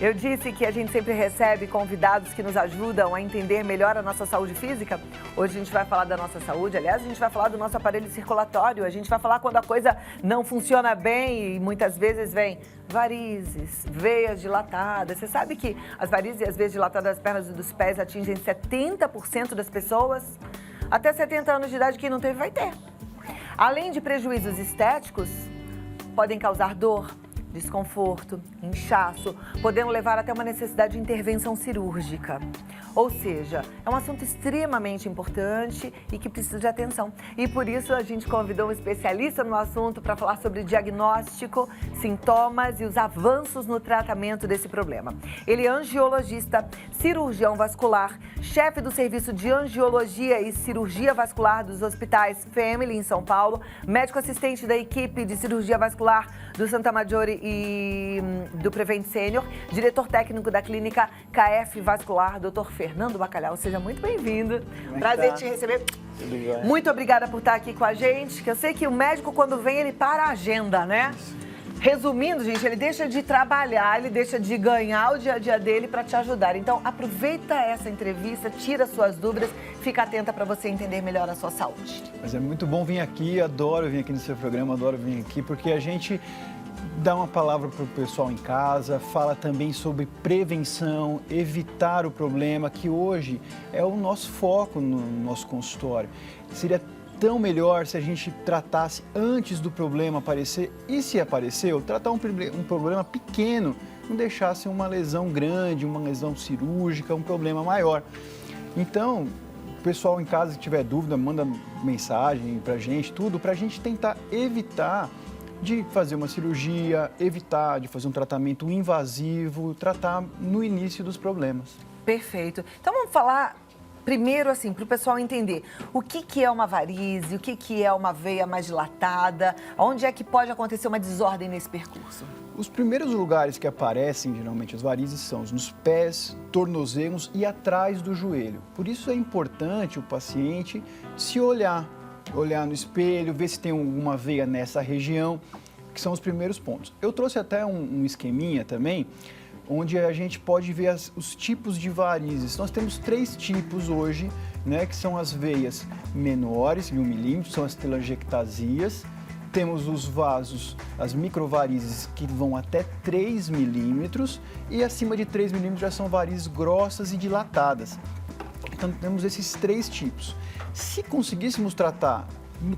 Eu disse que a gente sempre recebe convidados que nos ajudam a entender melhor a nossa saúde física. Hoje a gente vai falar da nossa saúde, aliás, a gente vai falar do nosso aparelho circulatório. A gente vai falar quando a coisa não funciona bem e muitas vezes vem varizes, veias dilatadas. Você sabe que as varizes e as veias dilatadas das pernas e dos pés atingem 70% das pessoas? Até 70 anos de idade, quem não teve vai ter. Além de prejuízos estéticos, podem causar dor, desconforto, inchaço, podendo levar até uma necessidade de intervenção cirúrgica. Ou seja, é um assunto extremamente importante e que precisa de atenção. E por isso a gente convidou um especialista no assunto para falar sobre diagnóstico, sintomas e os avanços no tratamento desse problema. Ele é angiologista, cirurgião vascular, chefe do Serviço de Angiologia e Cirurgia Vascular dos Hospitais Family em São Paulo, médico assistente da equipe de cirurgia vascular do Santa Maggiore e do Prevent Senior, diretor técnico da clínica KF Vascular, Dr. Fernando Bacalhau. Seja muito bem-vindo. Prazer te receber. Muito obrigada por estar aqui com a gente, que eu sei que o médico, quando vem, ele para a agenda, né? Resumindo, gente, ele deixa de trabalhar, ele deixa de ganhar o dia a dia dele para te ajudar. Então, aproveita essa entrevista, tira suas dúvidas, fica atenta para você entender melhor a sua saúde. Mas é muito bom vir aqui, adoro vir aqui no seu programa, adoro vir aqui, porque a gente dá uma palavra para o pessoal em casa, fala também sobre prevenção, evitar o problema, que hoje é o nosso foco no nosso consultório. Seria tão melhor se a gente tratasse antes do problema aparecer e, se apareceu, tratar um problema pequeno, não deixasse uma lesão grande, uma lesão cirúrgica, um problema maior. Então, o pessoal em casa que tiver dúvida, manda mensagem pra gente, tudo, pra gente tentar evitar de fazer uma cirurgia, evitar de fazer um tratamento invasivo, tratar no início dos problemas. Perfeito. Então vamos falar primeiro, assim, para o pessoal entender o que é uma varize, o que é uma veia mais dilatada, onde é que pode acontecer uma desordem nesse percurso? Os primeiros lugares que aparecem, geralmente, as varizes são nos pés, tornozelos e atrás do joelho. Por isso é importante o paciente se olhar no espelho, ver se tem alguma veia nessa região, que são os primeiros pontos. Eu trouxe até um esqueminha também, onde a gente pode ver os tipos de varizes. Nós temos 3 tipos hoje, né, que são as veias menores, de 1 milímetro, são as telangiectasias. Temos os vasos, as microvarizes, que vão até 3 milímetros, e acima de 3 milímetros já são varizes grossas e dilatadas. Então, temos esses 3 tipos. Se conseguíssemos tratar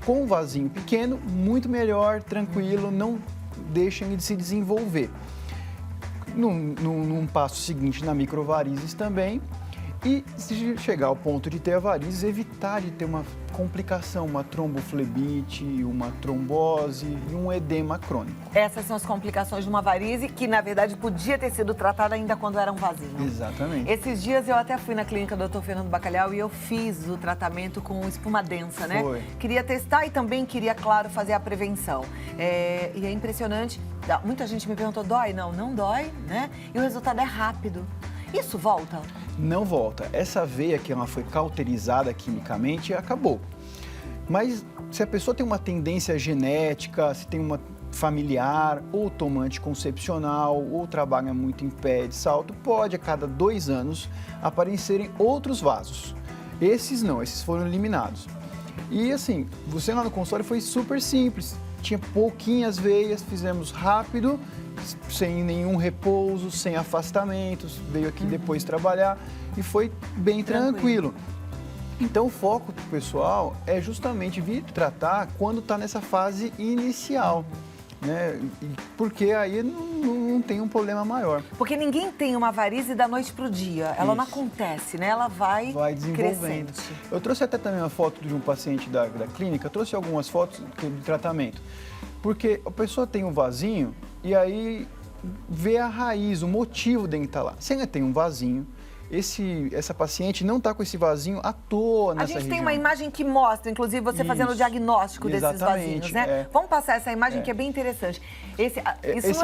com um vasinho pequeno, muito melhor, tranquilo, não deixem de se desenvolver. Num passo seguinte, na microvarizes também. E se chegar ao ponto de ter a varizes, evitar de ter uma complicação, uma tromboflebite, uma trombose e um edema crônico. Essas são as complicações de uma varize que, na verdade, podia ter sido tratada ainda quando era um vasinho. Exatamente. Esses dias eu até fui na clínica do Dr. Fernando Bacalhau e eu fiz o tratamento com espuma densa, né? Foi. Queria testar e também queria, claro, fazer a prevenção. E é impressionante. Muita gente me perguntou, dói? Não, não dói, né? E o resultado é rápido. Isso volta? Não volta. Essa veia que ela foi cauterizada quimicamente, acabou. Mas se a pessoa tem uma tendência genética, se tem uma familiar, ou toma anticoncepcional, ou trabalha muito em pé de salto, pode a cada 2 anos aparecerem outros vasos. Esses não, esses foram eliminados. E assim, você lá no consultório foi super simples. Tinha pouquinhas veias, fizemos rápido, sem nenhum repouso, sem afastamentos, veio aqui depois trabalhar e foi bem tranquilo. Então o foco do pessoal é justamente vir tratar quando está nessa fase inicial, né? Porque aí não tem um problema maior. Porque ninguém tem uma varize da noite para o dia, ela não acontece, né? Ela vai desenvolvendo. Crescente. Eu trouxe até também uma foto de um paciente da clínica, eu trouxe algumas fotos de tratamento. Porque a pessoa tem um vasinho e aí vê a raiz, o motivo dele estar lá. Se ela tem um vasinho, essa paciente não está com esse vasinho à toa nessa região. A gente tem uma imagem que mostra, inclusive, você fazendo o diagnóstico desses vasinhos, né? É. Vamos passar essa imagem que é bem interessante. Isso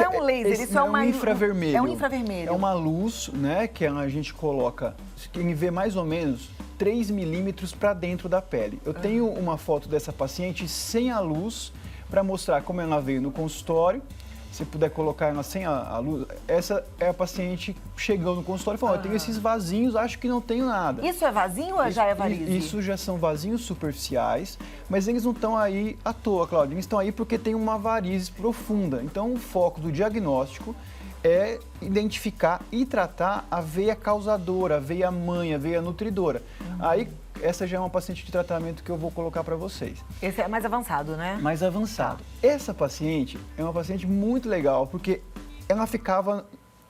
não é um laser, isso é um infravermelho. É um infravermelho. É uma luz, né, que a gente coloca, quem vê mais ou menos 3 milímetros para dentro da pele. Eu tenho uma foto dessa paciente sem a luz, para mostrar como ela veio no consultório, se puder colocar ela sem a luz, essa é a paciente chegando no consultório e falando, eu tenho esses vasinhos, acho que não tenho nada. Isso é vasinho ou já é varize? Isso já são vasinhos superficiais, mas eles não estão aí à toa, Cláudia, eles estão aí porque tem uma varize profunda. Então, o foco do diagnóstico é identificar e tratar a veia causadora, a veia mãe, a veia nutridora. Aí, essa já é uma paciente de tratamento que eu vou colocar para vocês. Esse é mais avançado, né? Mais avançado. Essa paciente é uma paciente muito legal, porque ela ficava,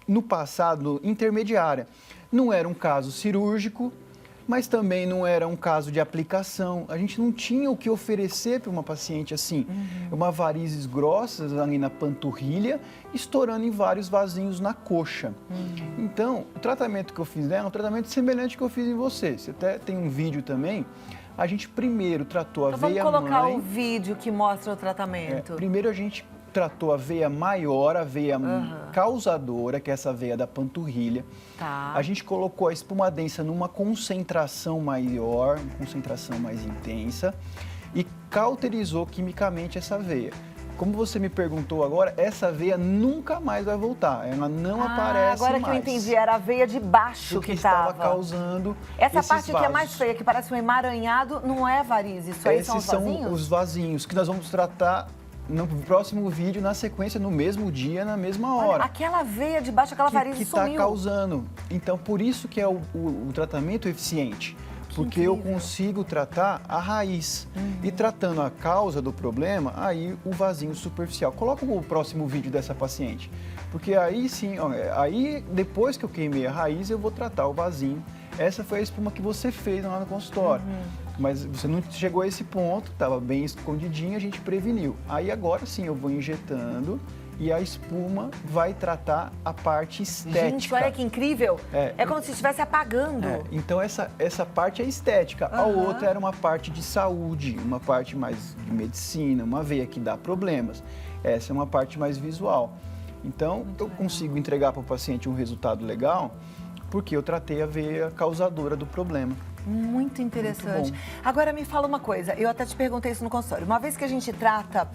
no passado, intermediária. Não era um caso cirúrgico, mas também não era um caso de aplicação. A gente não tinha o que oferecer para uma paciente assim. Uma varizes grossas ali na panturrilha, estourando em vários vasinhos na coxa. Então, o tratamento que eu fiz nela é um tratamento semelhante que eu fiz em você. Você até tem um vídeo também. A gente primeiro tratou a veia mãe. Vamos colocar o vídeo que mostra o tratamento. Primeiro a gente tratou a veia maior, a veia causadora, que é essa veia da panturrilha. Tá. A gente colocou a espuma densa numa concentração maior, uma concentração mais intensa e cauterizou quimicamente essa veia. Como você me perguntou agora, essa veia nunca mais vai voltar, ela não aparece agora mais. Agora que eu entendi, era a veia de baixo que estava causando essa esses parte vasos. que é mais feia, que parece um emaranhado, não é varize, isso aí Esses são os vasinhos? são os vasinhos que nós vamos tratar no próximo vídeo, na sequência, no mesmo dia, na mesma hora. Olha, aquela veia de baixo, aquela varize que sumiu. está causando. Então, por isso que é o tratamento eficiente. Porque eu consigo tratar a raiz. E tratando a causa do problema, aí o vasinho superficial. Coloca o próximo vídeo dessa paciente. Porque aí sim, ó, aí depois que eu queimei a raiz, eu vou tratar o vasinho. Essa foi a espuma que você fez lá no consultório. Mas você não chegou a esse ponto, estava bem escondidinho, a gente preveniu. Aí agora sim eu vou injetando e a espuma vai tratar a parte estética. Gente, olha que incrível. É como se estivesse apagando. Então essa parte é estética. A outra era uma parte de saúde, uma parte mais de medicina, uma veia que dá problemas. Essa é uma parte mais visual. Então eu consigo entregar para o paciente um resultado legal porque eu tratei a veia causadora do problema. Muito interessante. Agora me fala uma coisa, eu até te perguntei isso no consultório. Uma vez que a gente trata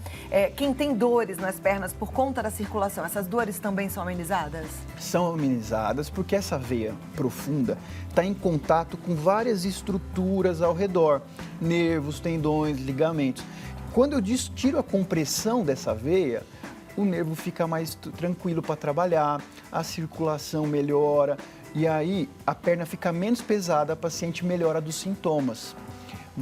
quem tem dores nas pernas por conta da circulação, essas dores também são amenizadas? São amenizadas porque essa veia profunda está em contato com várias estruturas ao redor, nervos, tendões, ligamentos. Quando eu tiro a compressão dessa veia, o nervo fica mais tranquilo para trabalhar, a circulação melhora. E aí, a perna fica menos pesada, a paciente melhora dos sintomas.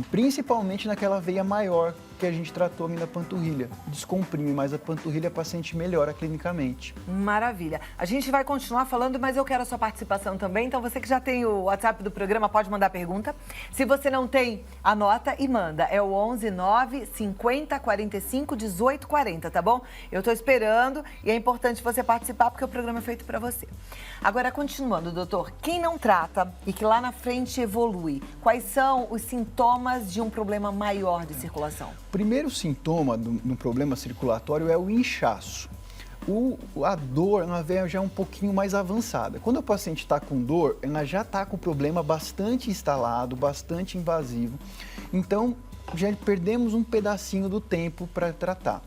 Principalmente naquela veia maior que a gente tratou ali na panturrilha. Descomprime mais a panturrilha, a paciente melhora clinicamente. Maravilha. A gente vai continuar falando, mas eu quero a sua participação também. Então, você que já tem o WhatsApp do programa, pode mandar pergunta. Se você não tem, anota e manda. É o 11 9 50 45 18 40, tá bom? Eu tô esperando e é importante você participar porque o programa é feito para você. Agora, continuando, doutor, quem não trata e que lá na frente evolui, quais são os sintomas de um problema maior de circulação? O primeiro sintoma do problema circulatório é o inchaço. A dor, ela vem já um pouquinho mais avançada. Quando o paciente está com dor, ela já está com o problema bastante instalado, bastante invasivo. Então, já perdemos um pedacinho do tempo para tratar.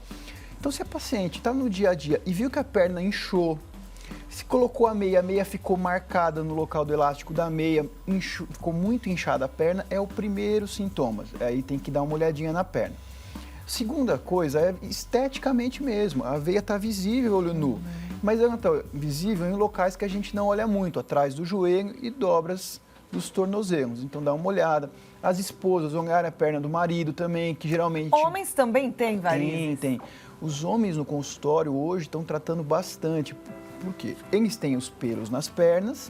Então, se a paciente está no dia a dia e viu que a perna inchou, se colocou a meia ficou marcada no local do elástico da meia, ficou muito inchada a perna, é o primeiro sintoma. Aí tem que dar uma olhadinha na perna. Segunda coisa é esteticamente mesmo. A veia está visível, olho nu, mas ela está visível em locais que a gente não olha muito, atrás do joelho e dobras dos tornozelos. Então dá uma olhada. As esposas olharem a perna do marido também, que geralmente... Homens também têm varizes? Tem. Os homens no consultório hoje estão tratando bastante. Por quê? Eles têm os pelos nas pernas,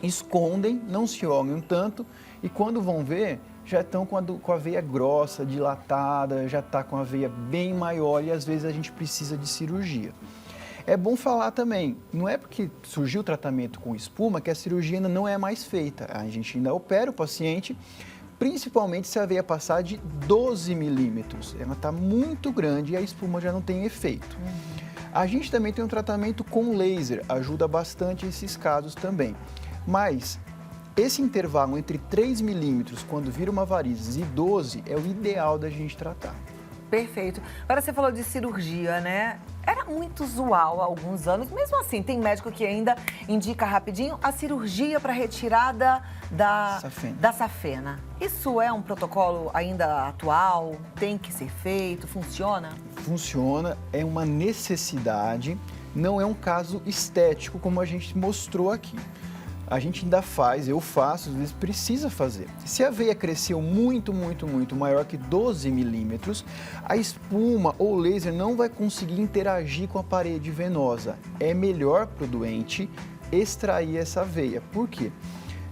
escondem, não se olham tanto e quando vão ver, já estão com a veia grossa, dilatada, já está com a veia bem maior e às vezes a gente precisa de cirurgia. É bom falar também, não é porque surgiu o tratamento com espuma que a cirurgia ainda não é mais feita. A gente ainda opera o paciente, principalmente se a veia passar de 12 milímetros. Ela está muito grande e a espuma já não tem efeito. A gente também tem um tratamento com laser, ajuda bastante esses casos também. Mas esse intervalo entre 3 milímetros, quando vira uma varizes, e 12 é o ideal da gente tratar. Perfeito. Agora você falou de cirurgia, né? Era muito usual há alguns anos, mesmo assim, tem médico que ainda indica rapidinho a cirurgia para retirada da safena. Isso é um protocolo ainda atual? Tem que ser feito? Funciona? Funciona, é uma necessidade, não é um caso estético como a gente mostrou aqui. A gente ainda faz, eu faço, às vezes precisa fazer. Se a veia cresceu muito maior que 12 milímetros, a espuma ou laser não vai conseguir interagir com a parede venosa. É melhor para o doente extrair essa veia. Por quê?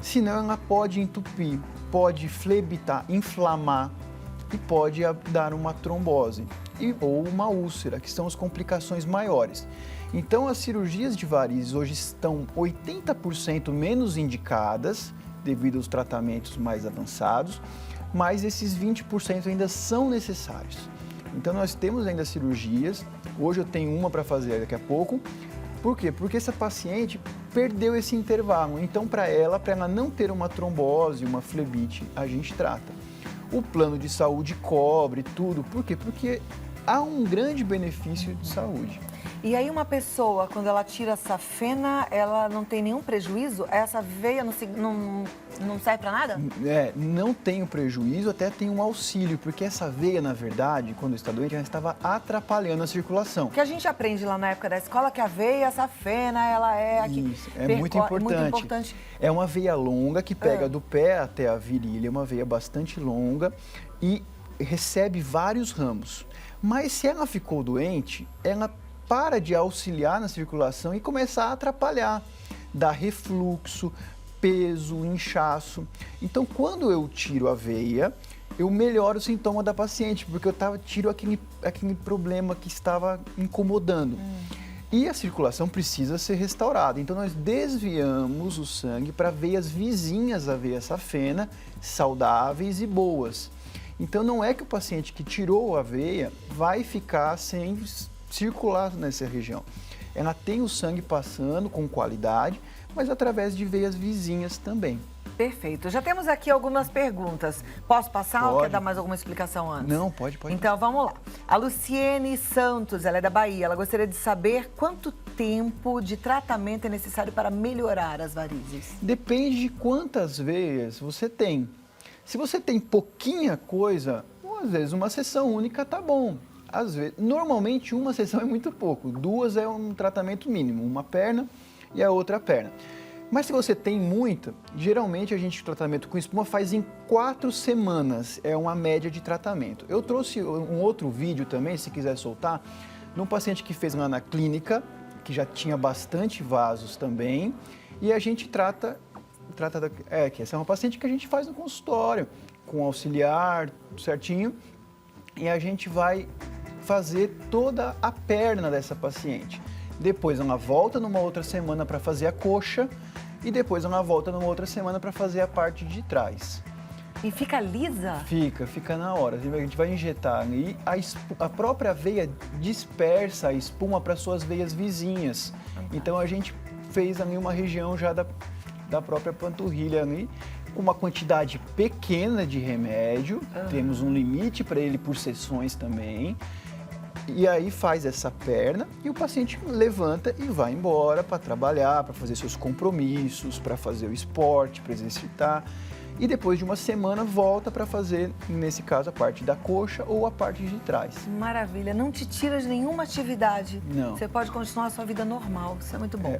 Senão ela pode entupir, pode flebitar, inflamar e pode dar uma trombose ou uma úlcera, que são as complicações maiores. Então, as cirurgias de varizes hoje estão 80% menos indicadas devido aos tratamentos mais avançados, mas esses 20% ainda são necessários. Então, nós temos ainda cirurgias, hoje eu tenho uma para fazer daqui a pouco. Por quê? Porque essa paciente perdeu esse intervalo, então para ela não ter uma trombose, uma flebite, a gente trata. O plano de saúde cobre tudo, por quê? Porque há um grande benefício de saúde. E aí uma pessoa, quando ela tira a safena, ela não tem nenhum prejuízo? Essa veia não serve para nada? Não tem um prejuízo, até tem um auxílio, porque essa veia, na verdade, quando está doente, ela estava atrapalhando a circulação. Que a gente aprende lá na época da escola que a veia, a safena, ela é aqui. Isso, muito importante. É uma veia longa que pega do pé até a virilha, uma veia bastante longa e recebe vários ramos. Mas se ela ficou doente, ela para de auxiliar na circulação e começar a atrapalhar, dar refluxo, peso, inchaço. Então, quando eu tiro a veia, eu melhoro o sintoma da paciente, porque eu tiro aquele problema que estava incomodando. E a circulação precisa ser restaurada. Então, nós desviamos o sangue para veias vizinhas à veia safena, saudáveis e boas. Então, não é que o paciente que tirou a veia vai ficar sem circular nessa região. Ela tem o sangue passando com qualidade, mas através de veias vizinhas também. Perfeito. Já temos aqui algumas perguntas. Posso passar ou quer dar mais alguma explicação antes? Não, pode. Então, vamos lá. A Luciene Santos, ela é da Bahia. Ela gostaria de saber quanto tempo de tratamento é necessário para melhorar as varizes. Depende de quantas veias você tem. Se você tem pouquinha coisa, às vezes uma sessão única tá bom. Às vezes, normalmente uma sessão é muito pouco, 2 é um tratamento mínimo, uma perna e a outra perna. Mas se você tem muita, geralmente o tratamento com espuma faz em 4 semanas, é uma média de tratamento. Eu trouxe um outro vídeo também, se quiser soltar, de um paciente que fez lá na clínica, que já tinha bastante vasos também, e a gente que essa é uma paciente que a gente faz no consultório, com auxiliar, certinho, e a gente vai fazer toda a perna dessa paciente. Depois ela volta numa outra semana para fazer a coxa e depois ela volta numa outra semana para fazer a parte de trás. E fica lisa? Fica na hora. A gente vai injetar e a própria veia dispersa a espuma para suas veias vizinhas. Então a gente fez ali uma região já da própria panturrilha ali, com uma quantidade pequena de remédio, temos um limite para ele por sessões também, e aí faz essa perna e o paciente levanta e vai embora para trabalhar, para fazer seus compromissos, para fazer o esporte, para exercitar, e depois de uma semana volta para fazer, nesse caso, a parte da coxa ou a parte de trás. Maravilha, não te tira de nenhuma atividade. Não. Você pode continuar a sua vida normal, isso é muito bom.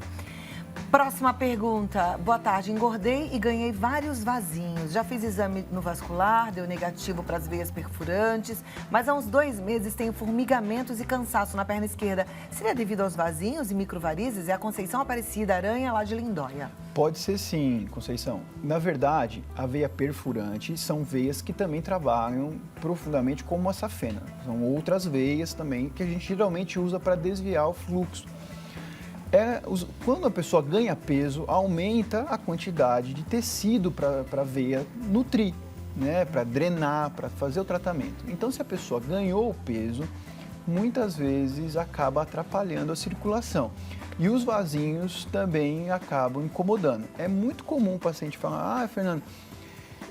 Próxima pergunta. Boa tarde. Engordei e ganhei vários vasinhos. Já fiz exame no vascular, deu negativo para as veias perfurantes, mas há uns 2 meses tenho formigamentos e cansaço na perna esquerda. Seria devido aos vasinhos e microvarizes? É a Conceição Aparecida Aranha, lá de Lindóia. Pode ser sim, Conceição. Na verdade, a veia perfurante são veias que também trabalham profundamente como a safena. São outras veias também que a gente geralmente usa para desviar o fluxo. Quando a pessoa ganha peso, aumenta a quantidade de tecido para a veia nutrir, né? Para drenar, para fazer o tratamento. Então, se a pessoa ganhou peso, muitas vezes acaba atrapalhando a circulação. E os vasinhos também acabam incomodando. É muito comum o paciente falar, Fernando,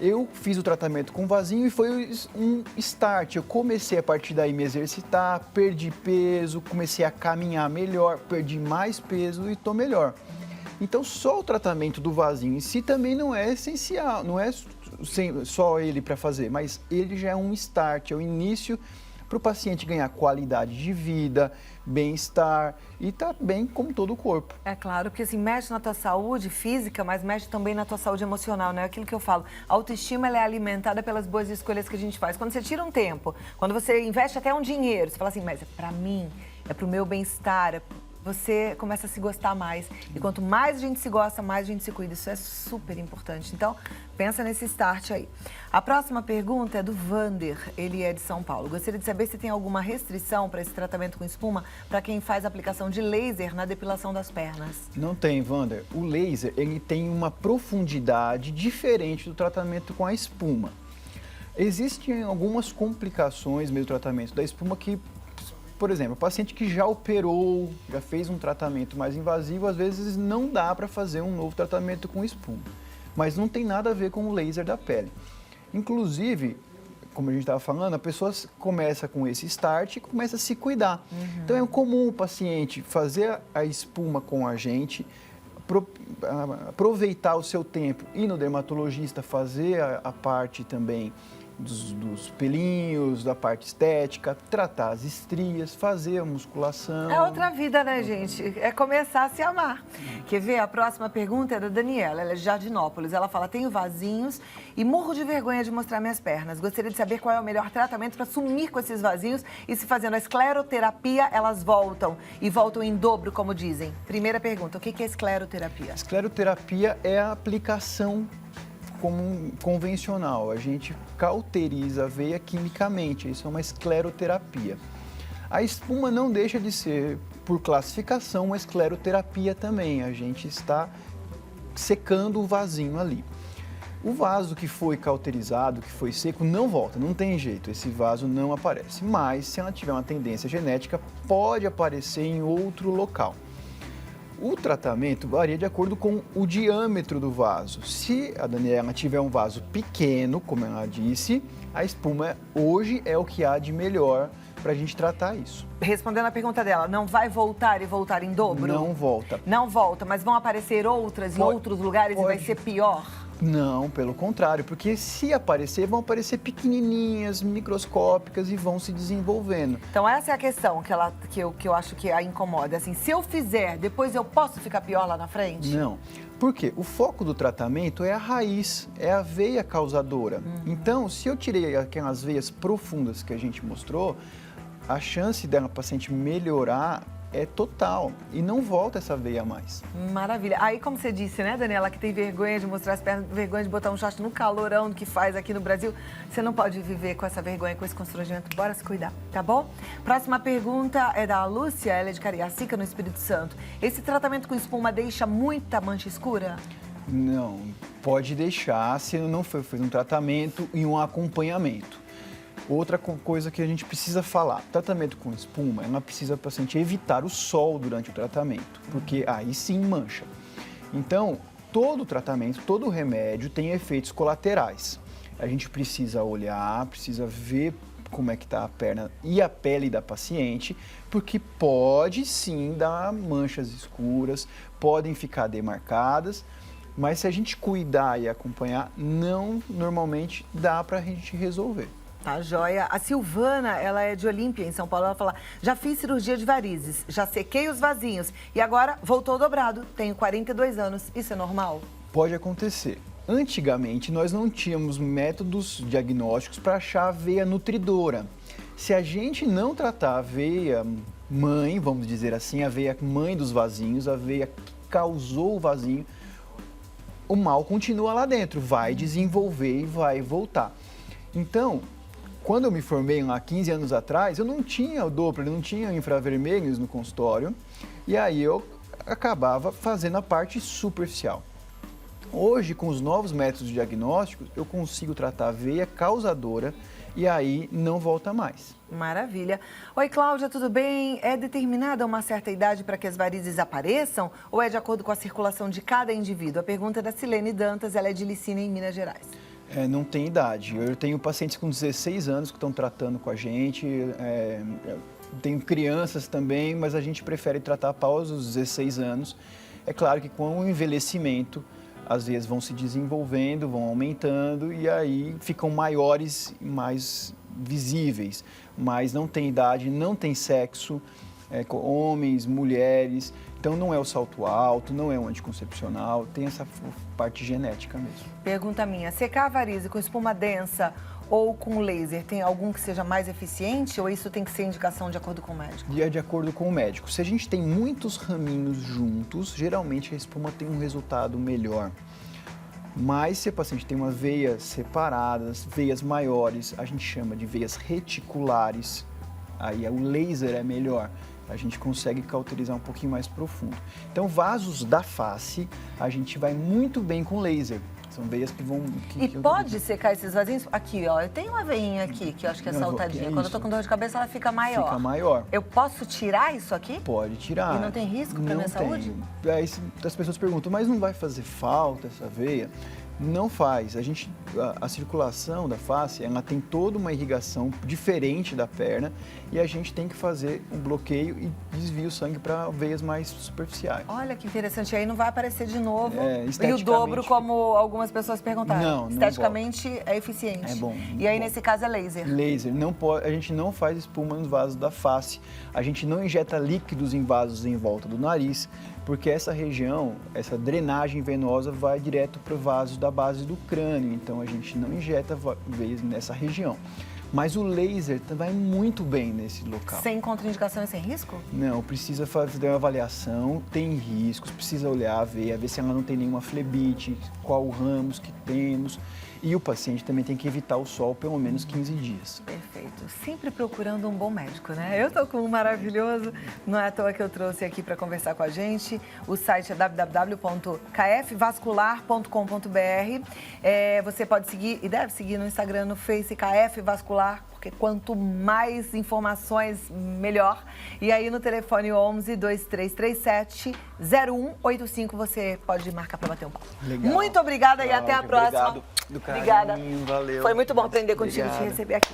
Eu fiz o tratamento com vasinho e foi um start. Eu comecei a partir daí me exercitar, perdi peso, comecei a caminhar melhor, perdi mais peso e estou melhor. Então, só o tratamento do vasinho em si também não é essencial, não é só ele para fazer, mas ele já é um start, é o início para o paciente ganhar qualidade de vida, bem-estar e estar bem como todo o corpo. É claro, porque assim, mexe na tua saúde física, mas mexe também na tua saúde emocional, né? Aquilo que eu falo, a autoestima ela é alimentada pelas boas escolhas que a gente faz. Quando você tira um tempo, quando você investe até um dinheiro, você fala assim, mas é pra mim, é pro meu bem-estar, você começa a se gostar mais. E quanto mais a gente se gosta, mais a gente se cuida. Isso é super importante. Então, pensa nesse start aí. A próxima pergunta é do Vander. Ele é de São Paulo. Gostaria de saber se tem alguma restrição para esse tratamento com espuma para quem faz aplicação de laser na depilação das pernas. Não tem, Vander. O laser, ele tem uma profundidade diferente do tratamento com a espuma. Existem algumas complicações meio do tratamento da espuma que, por exemplo, o paciente que já operou, já fez um tratamento mais invasivo, às vezes não dá para fazer um novo tratamento com espuma. Mas não tem nada a ver com o laser da pele. Inclusive, como a gente estava falando, a pessoa começa com esse start e começa a se cuidar. Então é comum o paciente fazer a espuma com a gente, aproveitar o seu tempo, ir no dermatologista, fazer a parte também dos pelinhos, da parte estética, tratar as estrias, fazer a musculação. É outra vida, né, gente? É começar a se amar. Quer ver? A próxima pergunta é da Daniela, ela é de Jardinópolis. Ela fala, tenho vasinhos e morro de vergonha de mostrar minhas pernas. Gostaria de saber qual é o melhor tratamento para sumir com esses vasinhos e se fazendo a escleroterapia, elas voltam e voltam em dobro, como dizem. Primeira pergunta, o que é escleroterapia? Escleroterapia é a aplicação como convencional, a gente cauteriza a veia quimicamente, isso é uma escleroterapia. A espuma não deixa de ser, por classificação, uma escleroterapia também, a gente está secando o vasinho ali. O vaso que foi cauterizado, que foi seco, não volta, não tem jeito, esse vaso não aparece, mas se ela tiver uma tendência genética, pode aparecer em outro local. O tratamento varia de acordo com o diâmetro do vaso. Se a Daniela tiver um vaso pequeno, como ela disse, a espuma hoje é o que há de melhor para a gente tratar isso. Respondendo a pergunta dela, não vai voltar e voltar em dobro? Não volta. Não volta, mas vão aparecer outras em outros lugares e vai ser pior? Não, pelo contrário, porque se aparecer, vão aparecer pequenininhas, microscópicas e vão se desenvolvendo. Então essa é a questão que eu acho que a incomoda. Assim, se eu fizer, depois eu posso ficar pior lá na frente? Não. Por quê? O foco do tratamento é a raiz, é a veia causadora. Então, se eu tirei aquelas veias profundas que a gente mostrou, a chance dela paciente melhorar é total e não volta essa veia mais. Maravilha. Aí, como você disse, né, Daniela, que tem vergonha de mostrar as pernas, vergonha de botar um short no calorão que faz aqui no Brasil, você não pode viver com essa vergonha, com esse constrangimento. Bora se cuidar, tá bom? Próxima pergunta é da Lúcia, ela é de Cariacica, no Espírito Santo. Esse tratamento com espuma deixa muita mancha escura? Não, pode deixar se não foi um tratamento e um acompanhamento. Outra coisa que a gente precisa falar, tratamento com espuma, ela precisa o paciente evitar o sol durante o tratamento, porque aí sim mancha. Então, todo tratamento, todo remédio tem efeitos colaterais. A gente precisa olhar, precisa ver como é que está a perna e a pele da paciente, porque pode sim dar manchas escuras, podem ficar demarcadas, mas se a gente cuidar e acompanhar, normalmente dá para a gente resolver. Tá, joia. A Silvana, ela é de Olímpia, em São Paulo, ela fala, já fiz cirurgia de varizes, já sequei os vasinhos e agora voltou dobrado, tenho 42 anos, isso é normal? Pode acontecer. Antigamente, nós não tínhamos métodos diagnósticos para achar a veia nutridora. Se a gente não tratar a veia mãe, vamos dizer assim, a veia mãe dos vasinhos, a veia que causou o vasinho, o mal continua lá dentro, vai desenvolver e vai voltar. Então, quando eu me formei lá 15 anos atrás, eu não tinha o Doppler, não tinha infravermelhos no consultório, e aí eu acabava fazendo a parte superficial. Hoje, com os novos métodos diagnósticos, eu consigo tratar a veia causadora e aí não volta mais. Maravilha. Oi, Cláudia, tudo bem? É determinada uma certa idade para que as varizes apareçam ou é de acordo com a circulação de cada indivíduo? A pergunta é da Silene Dantas, ela é de Licínea, em Minas Gerais. Não tem idade. Eu tenho pacientes com 16 anos que estão tratando com a gente, tenho crianças também, mas a gente prefere tratar após os 16 anos. É claro que com o envelhecimento, às vezes vão se desenvolvendo, vão aumentando e aí ficam maiores e mais visíveis. Mas não tem idade, não tem sexo, homens, mulheres. Então não é o salto alto, não é o anticoncepcional, tem essa parte genética mesmo. Pergunta minha, secar a varize com espuma densa ou com laser, tem algum que seja mais eficiente ou isso tem que ser indicação de acordo com o médico? De acordo com o médico. Se a gente tem muitos raminhos juntos, geralmente a espuma tem um resultado melhor. Mas se o paciente tem uma veia separadas, veias maiores, a gente chama de veias reticulares, aí o laser é melhor. A gente consegue cauterizar um pouquinho mais profundo. Então, vasos da face, a gente vai muito bem com laser. São veias que vão... pode secar esses vasinhos? Aqui, ó, eu tenho uma veinha aqui, que eu acho que é saltadinha. Quando eu tô com dor de cabeça, ela fica maior. Fica maior. Eu posso tirar isso aqui? Pode tirar. E não tem risco para minha saúde? Aí as pessoas perguntam, mas não vai fazer falta essa veia? Não faz. A circulação da face, ela tem toda uma irrigação diferente da perna e a gente tem que fazer um bloqueio e desvio o sangue para veias mais superficiais. Olha que interessante. Aí não vai aparecer de novo e o dobro, como algumas pessoas perguntaram. Não esteticamente é eficiente. É bom. E aí, nesse caso, é laser. Laser. Não pode, a gente não faz espuma nos vasos da face. A gente não injeta líquidos em vasos em volta do nariz, porque essa região, essa drenagem venosa vai direto para vasos da base do crânio. Então, a gente não injeta veias nessa região. Mas o laser vai muito bem nesse local. Sem contraindicação e sem risco? Não, precisa fazer uma avaliação, tem riscos, precisa olhar a veia, ver se ela não tem nenhuma flebite, qual ramos que temos. E o paciente também tem que evitar o sol pelo menos 15 dias. Perfeito. Sempre procurando um bom médico, né? Eu tô com um maravilhoso, não é à toa que eu trouxe aqui para conversar com a gente. O site é www.kfvascular.com.br. Você pode seguir e deve seguir no Instagram, no Face, KF Vascular, porque quanto mais informações, melhor. E aí no telefone 11 2337 0185 você pode marcar para bater um papo. Legal. Muito obrigada e até a próxima. Obrigado do carinho, Obrigada. Valeu. Foi muito bom aprender contigo e te receber aqui.